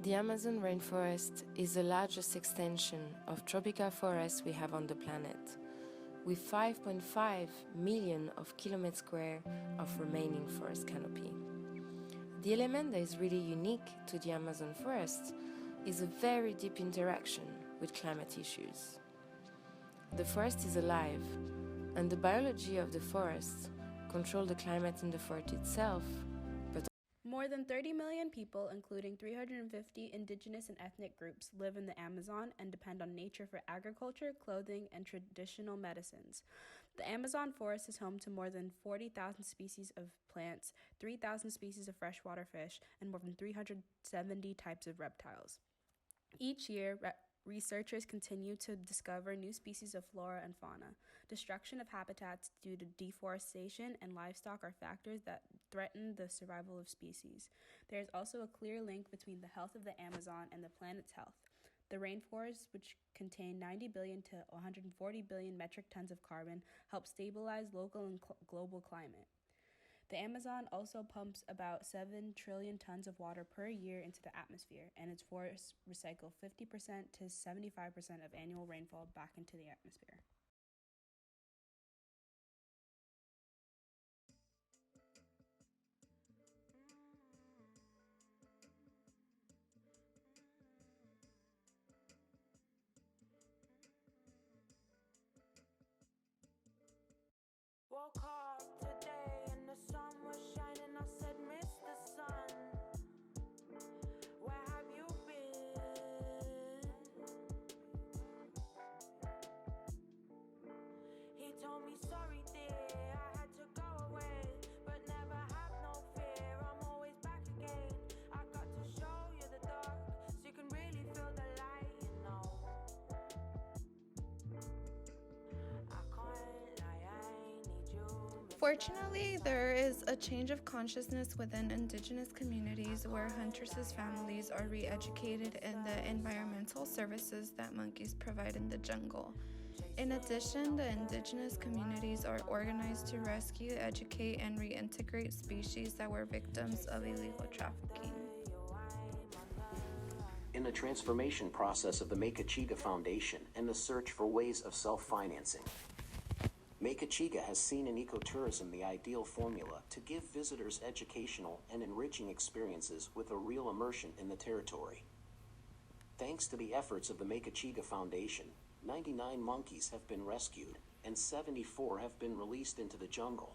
The Amazon rainforest is the largest extension of tropical forests we have on the planet, with 5.5 million of kilometers square of remaining forest canopy. The element that is really unique to the Amazon forest is a very deep interaction with climate issues. The forest is alive, and the biology of the forest controls the climate in the forest itself. More than 30 million people, including 350 indigenous and ethnic groups, live in the Amazon and depend on nature for agriculture, clothing, and traditional medicines. The Amazon forest is home to more than 40,000 species of plants, 3,000 species of freshwater fish, and more than 370 types of reptiles. Each year, researchers continue to discover new species of flora and fauna. Destruction of habitats due to deforestation and livestock are factors that threaten the survival of species. There is also a clear link between the health of the Amazon and the planet's health. The rainforests, which contain 90 billion to 140 billion metric tons of carbon, help stabilize local and global climate. The Amazon also pumps about 7 trillion tons of water per year into the atmosphere, and its forests recycle 50% to 75% of annual rainfall back into the atmosphere. Woke up today and the sun was shining. I said, Mr. Sun, where have you been? He told me, sorry dear, I had to go away, but never have no fear, I'm always back again. I got to show you the dark, so you can really feel the light, you know. I can't lie, I need you. Fortunately, there is a change of consciousness within indigenous communities where hunters' families are re-educated in the environmental services that monkeys provide in the jungle. In addition, the indigenous communities are organized to rescue, educate, and reintegrate species that were victims of illegal trafficking. In the transformation process of the Micos Foundation and the search for ways of self-financing, Micos has seen in ecotourism the ideal formula to give visitors educational and enriching experiences with a real immersion in the territory. Thanks to the efforts of the Micos Foundation, 99 monkeys have been rescued and 74 have been released into the jungle.